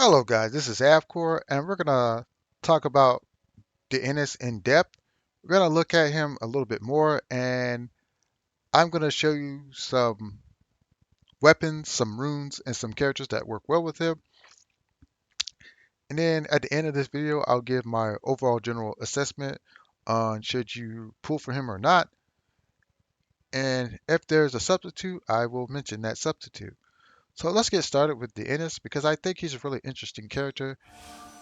Hello guys, this is Avcoor and we're gonna talk about the Ennis in depth. We're gonna look at him a little bit more and I'm gonna show you some weapons, some runes, and some characters that work well with him. And then at the end of this video, I'll give my overall general assessment on should you pull for him or not. And if there's a substitute, I will mention that substitute. So let's get started with the Ennis because I think he's a really interesting character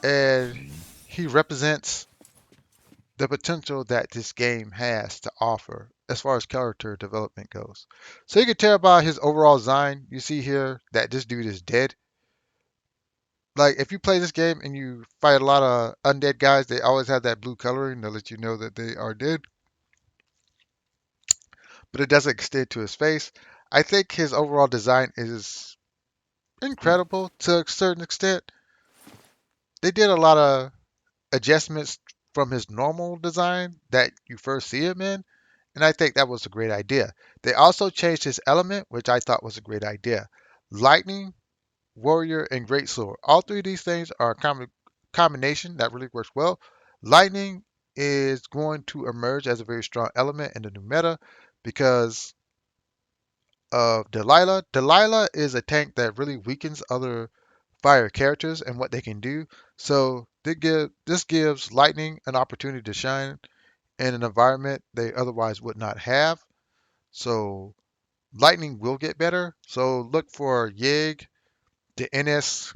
and he represents the potential that this game has to offer as far as character development goes. So you can tell by his overall design, you see here that this dude is dead. Like if you play this game and you fight a lot of undead guys, they always have that blue coloring to let you know that they are dead, but it doesn't extend to his face. I think his overall design is incredible to a certain extent. They did a lot of adjustments from his normal design that you first see him in. And I think that was a great idea. They also changed his element, which I thought was a great idea. Lightning, Warrior, and Greatsword. All three of these things are a combination that really works well. Lightning is going to emerge as a very strong element in the new meta because of Delilah. Delilah is a tank that really weakens other fire characters and what they can do. So this gives Lightning an opportunity to shine in an environment they otherwise would not have. So Lightning will get better. So look for Yig, the NS,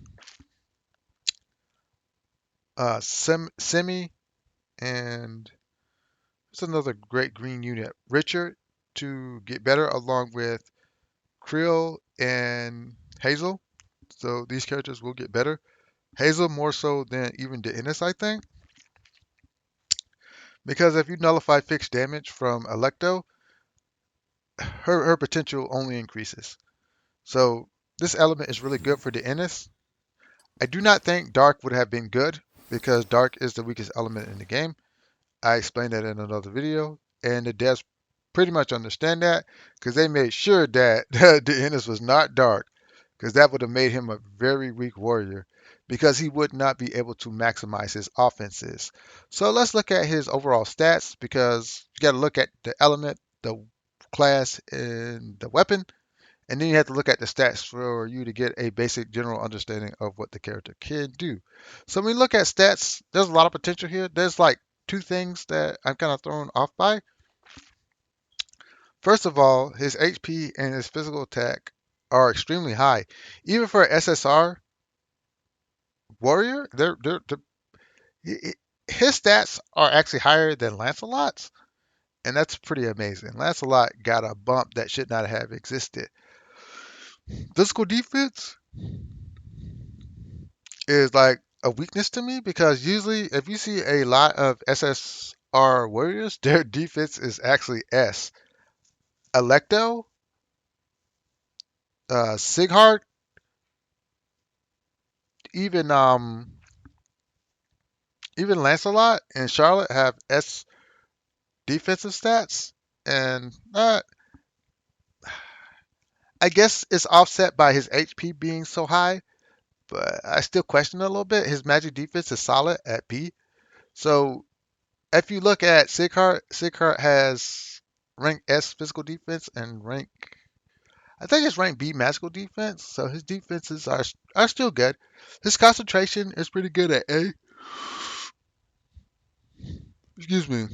Semi, and it's another great green unit, Richard, to get better along with Krill and Hazel. So these characters will get better. Hazel more so than even the NS, I think, because if you nullify fixed damage from Electo, her potential only increases. So this element is really good for the NS. I do not think Dark would have been good because Dark is the weakest element in the game. I explained that in another video, and the devs pretty much understand that because they made sure that the Ennis was not Dark because that would have made him a very weak warrior because he would not be able to maximize his offenses. So let's look at his overall stats because you got to look at the element, the class, and the weapon. And then you have to look at the stats for you to get a basic general understanding of what the character can do. So when we look at stats, there's a lot of potential here. There's like two things that I'm kind of thrown off by. First of all, his HP and his physical attack are extremely high. Even for an SSR warrior, his stats are actually higher than Lancelot's, and that's pretty amazing. Lancelot got a bump that should not have existed. Physical defense is like a weakness to me because usually if you see a lot of SSR warriors, their defense is actually S. Electo, Sighart, even even Lancelot and Charlotte have S defensive stats, and I guess it's offset by his HP being so high, but I still question it a little bit. His magic defense is solid at B, so if you look at Sighart, Sighart has rank S physical defense and rank I think it's rank B magical defense, so his defenses are still good. His concentration is pretty good at A. Excuse me.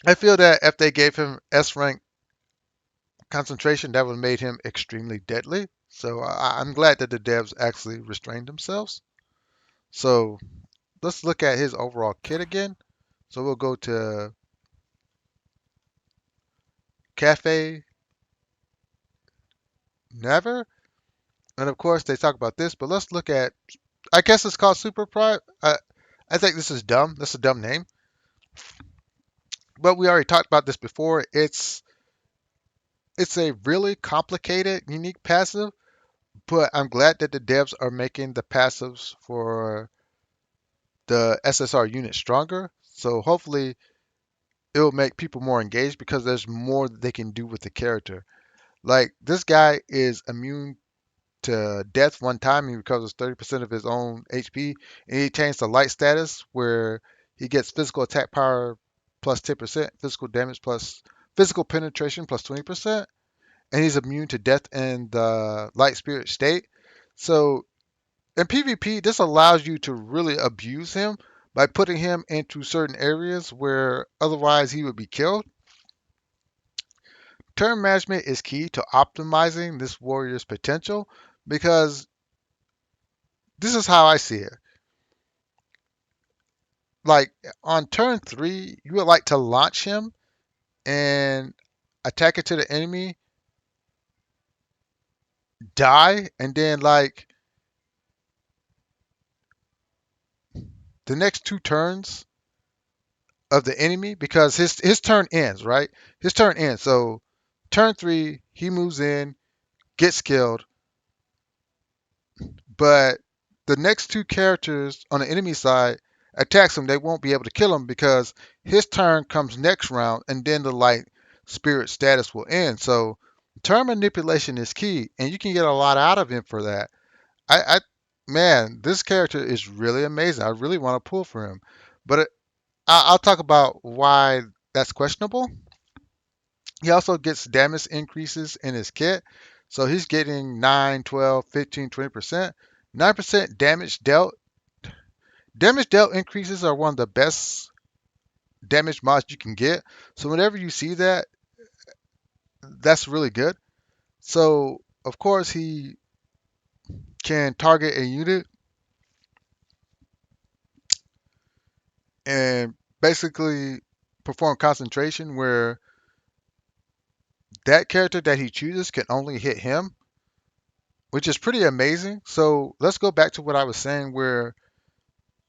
I feel that if they gave him S rank concentration, that would have made him extremely deadly. So I'm glad that the devs actually restrained themselves. So let's look at his overall kit again. So we'll go to Cafe Never. And of course, they talk about this, but let's look at, I guess it's called Super Prime. I think this is dumb. That's a dumb name. But we already talked about this before. It's a really complicated, unique passive, but I'm glad that the devs are making the passives for the SSR unit stronger. So hopefully it will make people more engaged because there's more that they can do with the character. Like this guy is immune. to death one time. He recovers 30% of his own HP. And he changed the light status where he gets physical attack power plus 10%, physical damage plus physical penetration plus 20%, and he's immune to death in the light spirit state. So in PvP, this allows you to really abuse him by putting him into certain areas where otherwise he would be killed. Turn management is key to optimizing this warrior's potential because this is how I see it. Like on turn 3, you would like to launch him and attack it to the enemy, die, and then like the next 2 turns of the enemy, because his turn ends, right? His turn ends. So turn 3, he moves in, gets killed, but the next 2 characters on the enemy side attacks him. They won't be able to kill him because his turn comes next round, and then the light spirit status will end. So turn manipulation is key, and you can get a lot out of him for that. I man, this character is really amazing. I really want to pull for him, but I'll talk about why that's questionable. He also gets damage increases in his kit. So he's getting 9, 12, 15, 20%. 9% damage dealt. Damage dealt increases are one of the best damage mods you can get. So whenever you see that, that's really good. So of course he can target a unit and basically perform concentration where that character that he chooses can only hit him, which is pretty amazing. So let's go back to what I was saying where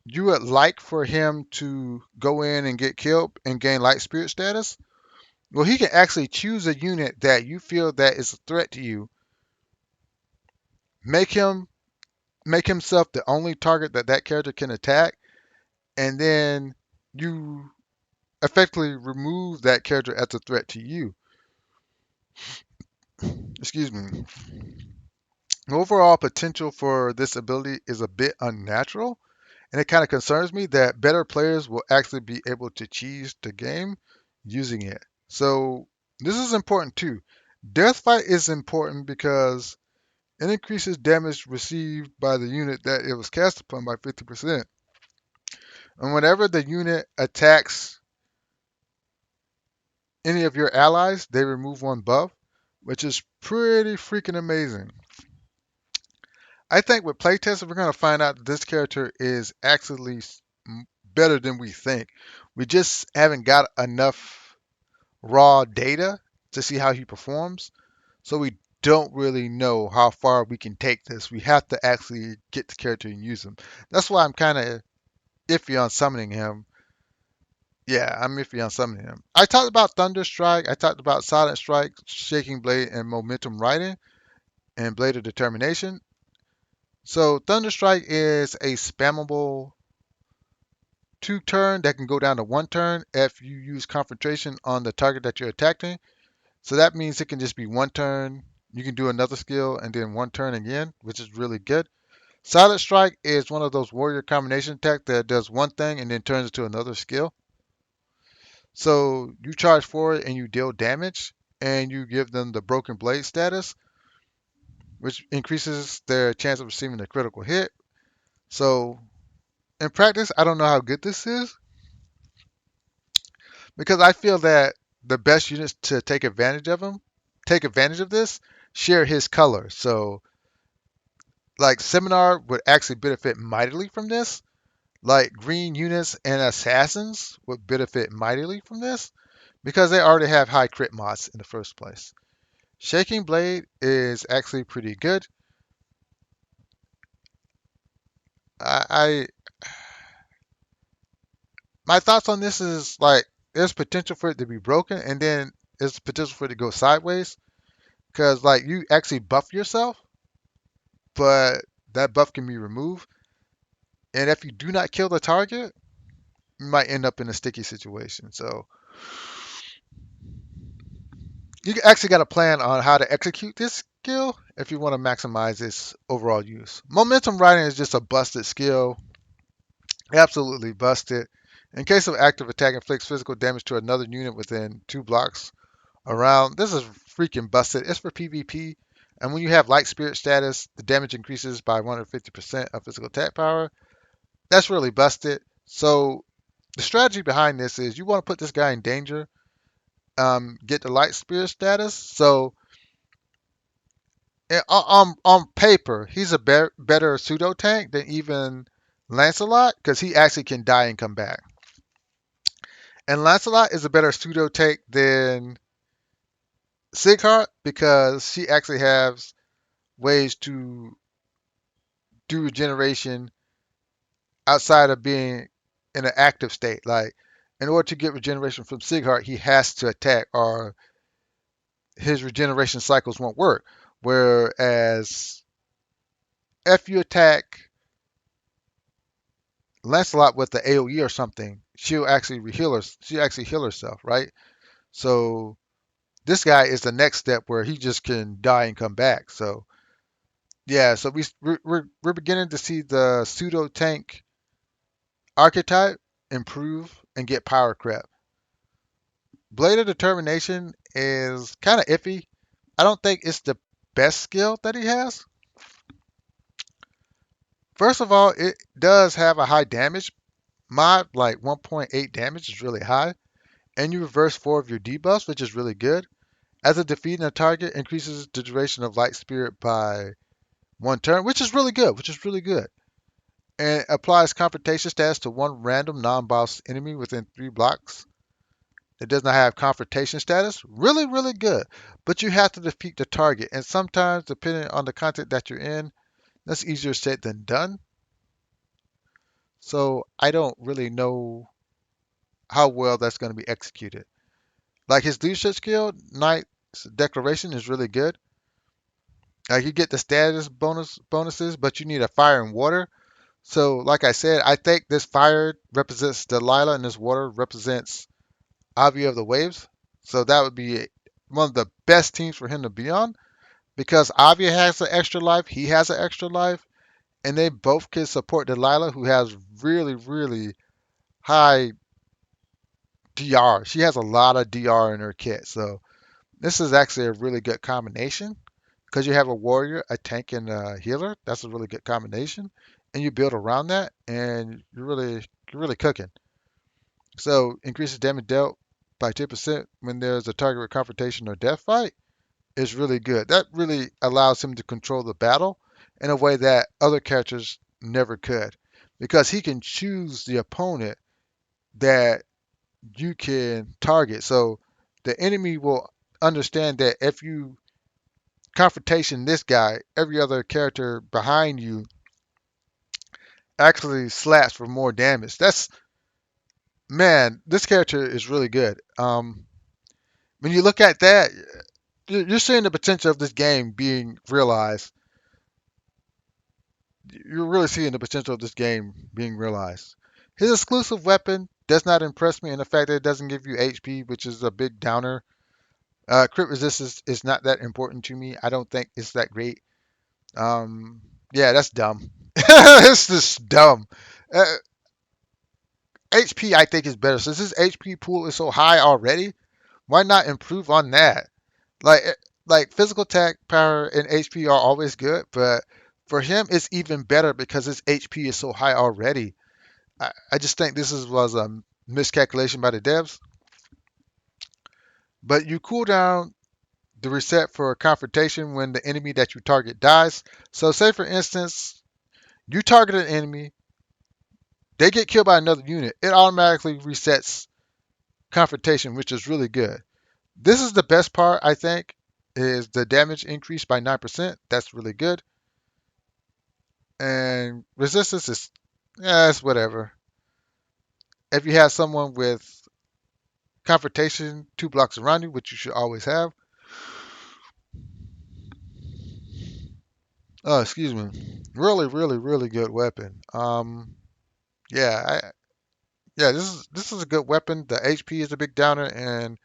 you would like for him to go in and get killed and gain light spirit status. Well, he can actually choose a unit that you feel that is a threat to you, make him make himself the only target that that character can attack, and then you effectively remove that character as a threat to you. Excuse me. The overall potential for this ability is a bit unnatural, and it kind of concerns me that better players will actually be able to cheese the game using it. So this is important too. Death fight is important because it increases damage received by the unit that it was cast upon by 50%. And whenever the unit attacks any of your allies, they remove one buff, which is pretty freaking amazing. I think with playtesting, we're going to find out that this character is actually better than we think. We just haven't got enough raw data to see how he performs. So we don't really know how far we can take this. We have to actually get the character and use him. That's why I'm kind of iffy on summoning him. Yeah, I'm iffy on summoning him. I talked about Thunder Strike. I talked about Silent Strike, Shaking Blade, and Momentum Riding, and Blade of Determination. So Thunder Strike is a spammable 2 turn that can go down to 1 turn if you use concentration on the target that you're attacking. So that means it can just be 1 turn. You can do another skill and then 1 turn again, which is really good. Silent Strike is one of those warrior combination attack that does one thing and then turns into another skill. So you charge forward and you deal damage, and you give them the Broken Blade status, which increases their chance of receiving a critical hit. So in practice, I don't know how good this is because I feel that the best units to take advantage of this, share his color. So like Seminar would actually benefit mightily from this. Like green units and assassins would benefit mightily from this because they already have high crit mods in the first place. Shaking Blade is actually pretty good. I my thoughts on this is like there's potential for it to be broken, and then there's potential for it to go sideways because like you actually buff yourself, but that buff can be removed, and if you do not kill the target, you might end up in a sticky situation. So you actually got a plan on how to execute this skill if you want to maximize its overall use. Momentum riding is just a busted skill, absolutely busted. In case of active attack, inflicts physical damage to another unit within 2 blocks around. This is freaking busted. It's for PvP. And when you have light spirit status, the damage increases by 150% of physical attack power. That's really busted. So the strategy behind this is you want to put this guy in danger, get the light spirit status. So on paper, he's a better pseudo tank than even Lancelot because he actually can die and come back. And Lancelot is a better pseudo tank than Sighart because she actually has ways to do regeneration outside of being in an active state. Like, in order to get regeneration from Sighart, he has to attack, or his regeneration cycles won't work. Whereas if you attack Lancelot with the AOE or something, she'll actually heal her. She actually heal herself, right? So this guy is the next step where he just can die and come back. So yeah, so we're beginning to see the pseudo tank archetype improve and get power creep. Blade of Determination is kind of iffy. I don't think it's the best skill that he has. First of all, it does have a high damage mod, like 1.8 damage is really high, and you reverse 4 of your debuffs, which is really good. As a defeating a target, increases the duration of Light Spirit by 1 turn, which is really good, which is really good. And applies confrontation stats to one random non-boss enemy within 3 blocks. It does not have confrontation status. Really, really good. But you have to defeat the target. And sometimes, depending on the content that you're in, that's easier said than done. So I don't really know how well that's going to be executed. Like his leadership skill, Knight's Declaration is really good. Like you get the status bonuses, but you need a fire and water. So like I said, I think this fire represents Delilah and this water represents Avi of the Waves. So that would be one of the best teams for him to be on because Avi has an extra life, he has an extra life, and they both can support Delilah, who has really, really high DR. She has a lot of DR in her kit. So this is actually a really good combination because you have a warrior, a tank, and a healer. That's a really good combination, and you build around that, and you're really cooking. So increases damage dealt by 10% when there's a target with confrontation or death fight is really good. That really allows him to control the battle in a way that other characters never could, because he can choose the opponent that you can target. So the enemy will understand that if you confrontation this guy, every other character behind you actually slaps for more damage. That's man, this character is really good. When you look at that, you're seeing the potential of this game being realized. You're really seeing the potential of this game being realized. His exclusive weapon does not impress me in the fact that it doesn't give you HP, which is a big downer. Crit resistance is not that important to me. I don't think it's that great. Um, yeah, that's dumb. It's just dumb. Uh, HP I think is better. Since his HP pool is so high already, why not improve on that? Like like physical attack power and HP are always good, but for him it's even better because his HP is so high already. I just think was a miscalculation by the devs. But you cool down the reset for confrontation when the enemy that you target dies. So say for instance, you target an enemy, they get killed by another unit, it automatically resets confrontation, which is really good. This is the best part, I think, is the damage increase by 9%. That's really good. And resistance is, yeah, it's whatever. If you have someone with confrontation 2 blocks around you, which you should always have. Oh, excuse me. Really, really, really good weapon. Yeah, yeah, this is a good weapon. The HP is a big downer, and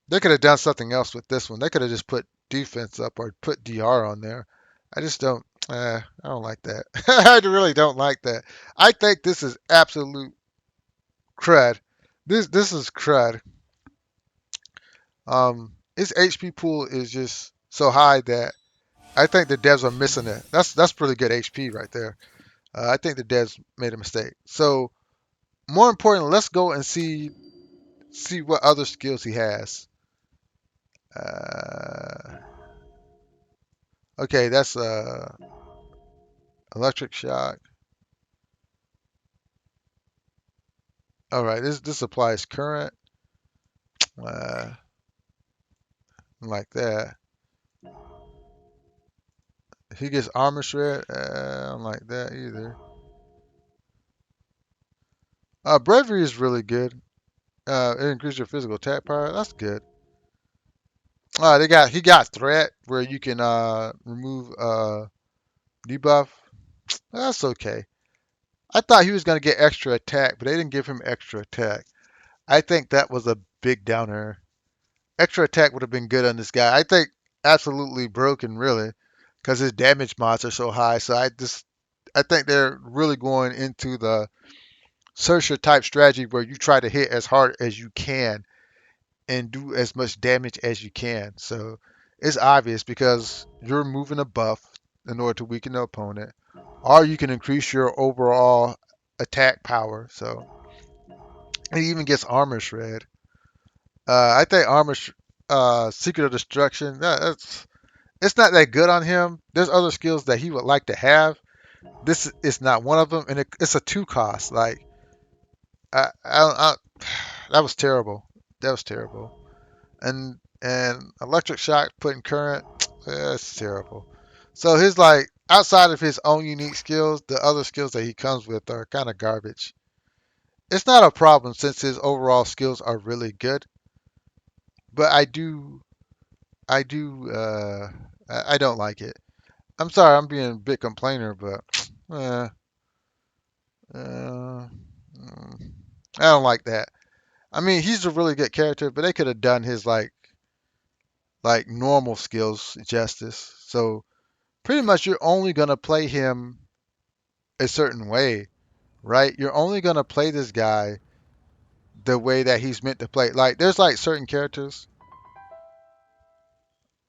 they could have done something else with this one. They could have just put defense up or put DR on there. I just don't. I don't like that. I really don't like that. I think this is absolute crud. This is crud. Its HP pool is just so high that I think the devs are missing it. That's pretty good HP right there. I think the devs made a mistake. So more importantly, let's go and see what other skills he has. Uh, okay, that's electric shock. All right, this applies current, uh, like that. He gets armor shred. I don't like that either. Bravery is really good. It increases your physical attack power. That's good. He got threat where you can remove debuff. That's okay. I thought he was gonna get extra attack, but they didn't give him extra attack. I think that was a big downer. Extra attack would have been good on this guy. I think absolutely broken really, because his damage mods are so high. So I think they're really going into the searcher type strategy where you try to hit as hard as you can and do as much damage as you can. So it's obvious because you're moving a buff in order to weaken the opponent, or you can increase your overall attack power. So it even gets armor shred. I think secret of destruction. That's it's not that good on him. There's other skills that he would like to have. This is not one of them, and it's a two cost. Like I that was terrible. That was terrible. And electric shock putting current, that's terrible. So his like outside of his own unique skills, the other skills that he comes with are kind of garbage. It's not a problem since his overall skills are really good, but I don't like it. I'm sorry, I'm being a big complainer, but uh, uh, mm, I don't like that. I mean, he's a really good character, but they could have done his like normal skills justice. So pretty much you're only gonna play him a certain way, right? You're only gonna play this guy the way that he's meant to play. Like there's like certain characters.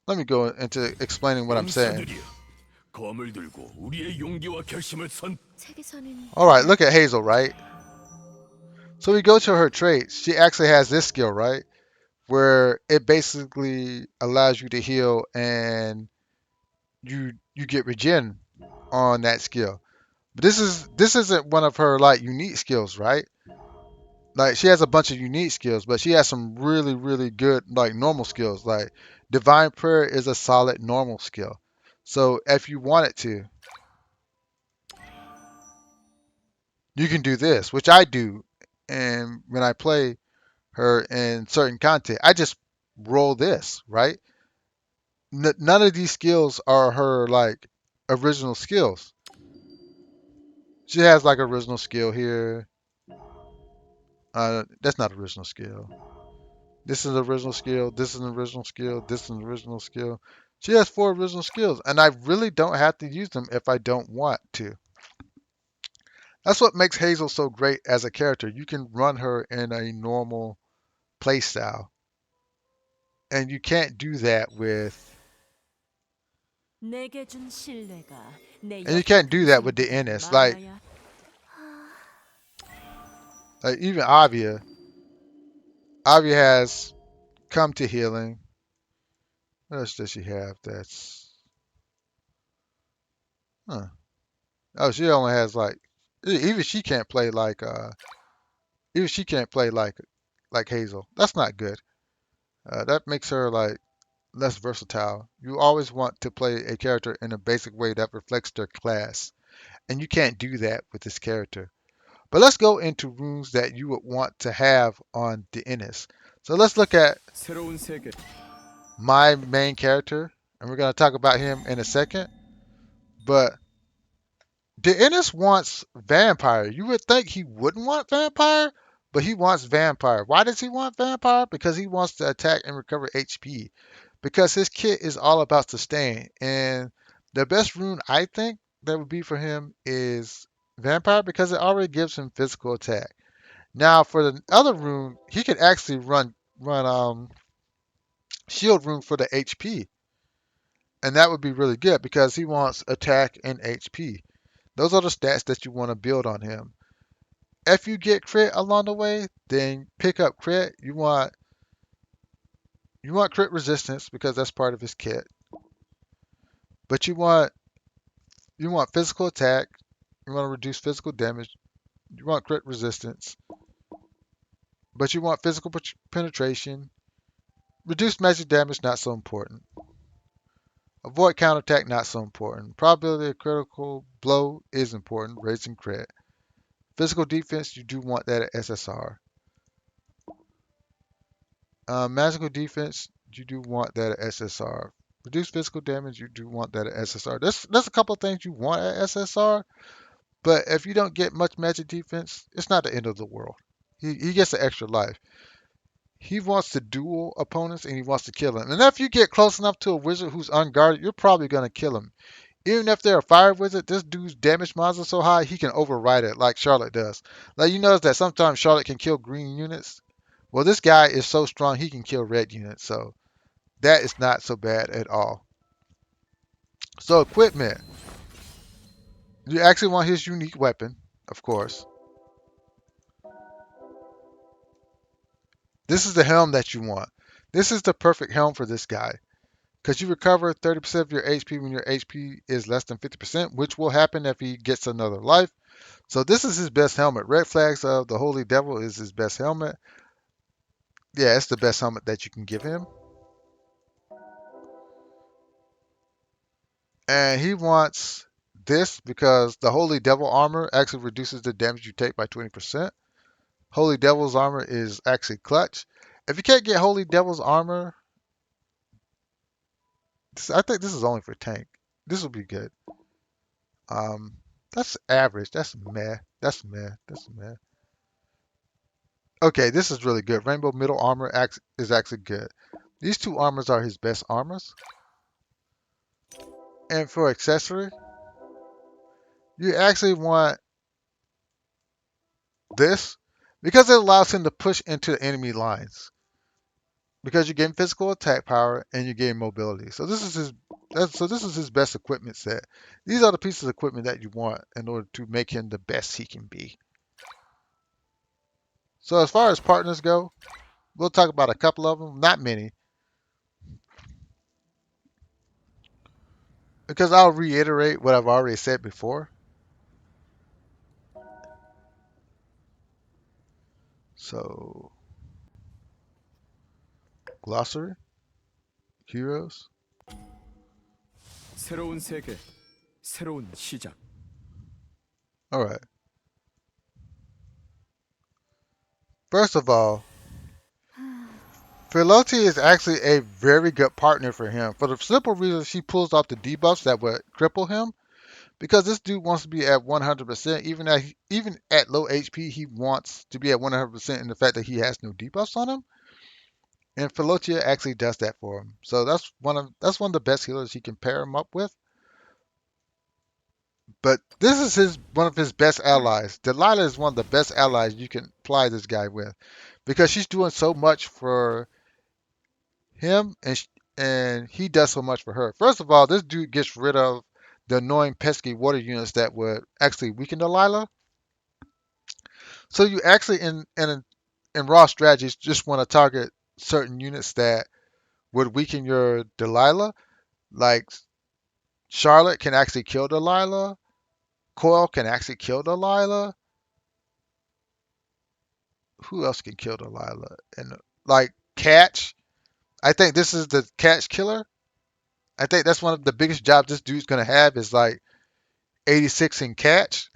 Let me go into explaining what I'm saying. 용사들이여, 검을 들고 우리의 용기와 결심을 선. 책에서는 All right, look at Hazel, right? So we go to her traits. She actually has this skill, right? Where it basically allows you to heal and you get regen on that skill. But this isn't one of her like unique skills, right? Like she has a bunch of unique skills, but she has some really good like normal skills. Like divine prayer is a solid normal skill. So if you wanted to, you can do this, which I do. And when I play her in certain content, I just roll this, right? None of these skills are her like original skills. She has like original skill here. That's not original skill. This is an original skill. This is an original skill. This is an original skill. She has four original skills, and I really don't have to use them if I don't want to. That's what makes Hazel so great as a character. You can run her in a normal playstyle, and you can't do that 내게 준 신뢰가 내 and you 옆에 can't do that with the 당신들에게 NS. Like, 많아야 even Avia. Avia has come to healing. What else does she have? That's huh. Oh, she only has like even she can't play like even she can't play like Hazel. That's not good. That makes her like less versatile. You always want to play a character in a basic way that reflects their class, and you can't do that with this character. But let's go into runes that you would want to have on the Ennis. So let's look at 새로운 세계. my main character, and we're going to talk about him in a second. But the Ennis wants vampire. You would think he wouldn't want vampire, but he wants vampire. Why does he want vampire? Because he wants to attack and recover HP. because his kit is all about sustain. And the best rune I think that would be for him is Vampire because it already gives him physical attack. Now for the other rune, he could actually run shield rune for the HP, and that would be really good because he wants attack and HP. Those are the stats that you want to build on him. If you get crit along the way, then pick up crit. You want crit resistance because that's part of his kit. But you want physical attack. You want to reduce physical damage. You want crit resistance, but you want physical penetration. Reduce magic damage, not so important. Avoid counterattack, not so important. Probability of critical blow is important, raising crit. Physical defense, you do want that at SSR. Magical defense, you do want that at SSR. Reduce physical damage, you do want that at SSR. There's a couple of things you want at SSR, but if you don't get much magic defense, it's not the end of the world. He gets an extra life. He wants to duel opponents and he wants to kill them. And if you get close enough to a wizard who's unguarded, you're probably going to kill him. Even if they're a fire wizard, this dude's damage mods are so high he can override it like Charlotte does. Like you notice that sometimes Charlotte can kill green units. Well, this guy is so strong he can kill red units, so that is not so bad at all. So equipment. You actually want his unique weapon, of course. This is the helm that you want. This is the perfect helm for this guy. Because you recover 30% of your HP when your HP is less than 50%, which will happen if he gets another life. So this is his best helmet. Red Flags of the Holy Devil is his best helmet. Yeah, it's the best helmet that you can give him. And he wants this because the Holy Devil armor actually reduces the damage you take by 20%. Holy Devil's armor is actually clutch. If you can't get Holy Devil's armor, I think this is only for tank. This will be good. Um, that's average. That's meh. That's meh. That's meh. Okay, this is really good. Rainbow Middle Armor is actually good. These two armors are his best armors. And for accessory, you actually want this because it allows him to push into the enemy lines. Because you're getting physical attack power and you're getting mobility. So this is his best equipment set. These are the pieces of equipment that you want in order to make him the best he can be. So as far as partners go, we'll talk about a couple of them, not many, because I'll reiterate what I've already said before. So, glossary, heroes. 새로운 세계, 새로운 시작. All right. First of all, Philote is actually a very good partner for him for the simple reason she pulls off the debuffs that would cripple him. Because this dude wants to be at 100%, even at low HP, he wants to be at 100% in the fact that he has no debuffs on him. And Philotia actually does that for him. So that's one of the best healers he can pair him up with. But this is one of his best allies. Delilah is one of the best allies you can apply this guy with because she's doing so much for him and he does so much for her. First of all, this dude gets rid of the annoying pesky water units that would actually weaken Delilah. So you actually in raw strategies just want to target certain units that would weaken your Delilah. Like Charlotte can actually kill Delilah. Coil can actually kill Delilah. Who else can kill Delilah? And like Catch. I think this is the Catch killer. I think that's one of the biggest jobs this dude's gonna have is like 86 in Catch.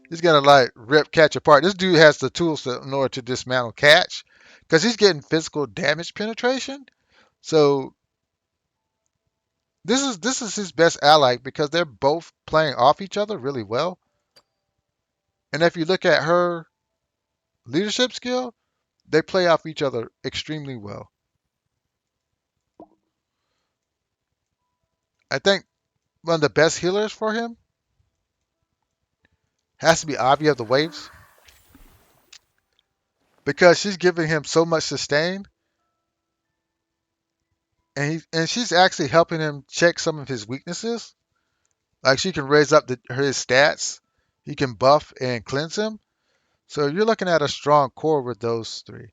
He's gonna like rip Catch apart. This dude has the tools in order to dismantle Catch because he's getting physical damage penetration. So this is his best ally because they're both playing off each other really well. And if you look at her leadership skill, they play off each other extremely well. I think one of the best healers for him has to be Avi of the Waves because she's giving him so much sustain, and she's actually helping him check some of his weaknesses. Like she can raise up his stats, he can buff and cleanse him. So you're looking at a strong core with those three.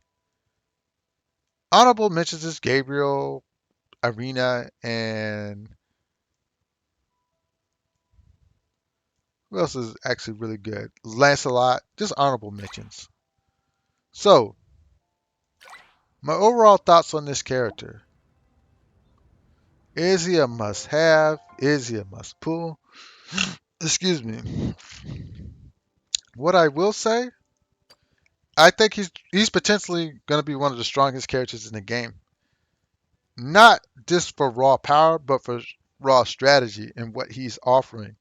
Honorable mentions is Gabriel, Arena, and who else is actually really good? Lancelot. Just honorable mentions. So my overall thoughts on this character. Is he a must have? Is he a must pull? Excuse me. What I will say, I think he's potentially going to be one of the strongest characters in the game. Not just for raw power, but for raw strategy and what he's offering.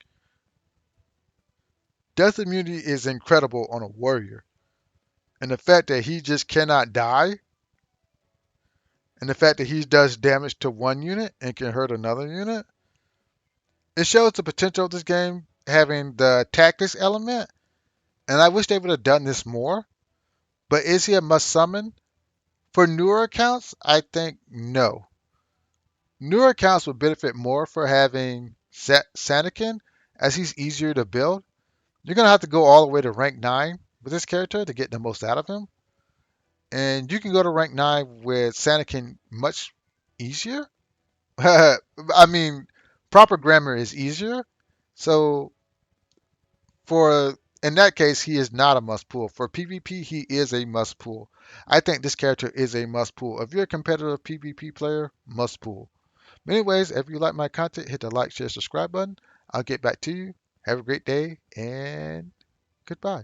Death immunity is incredible on a warrior. And the fact that he just cannot die, and the fact that he does damage to one unit and can hurt another unit, it shows the potential of this game having the tactics element. And I wish they would have done this more. But is he a must summon? For newer accounts, I think no. Newer accounts would benefit more for having Sanakin, as he's easier to build. You're going to have to go all the way to rank 9 with this character to get the most out of him. And you can go to rank 9 with Sanakin much easier. I mean, proper grammar is easier. So for in that case, he is not a must pull. For PvP, he is a must pull. I think this character is a must pull. If you're a competitive PvP player, must pull. Anyways, if you like my content, hit the like, share, subscribe button. I'll get back to you. Have a great day and goodbye.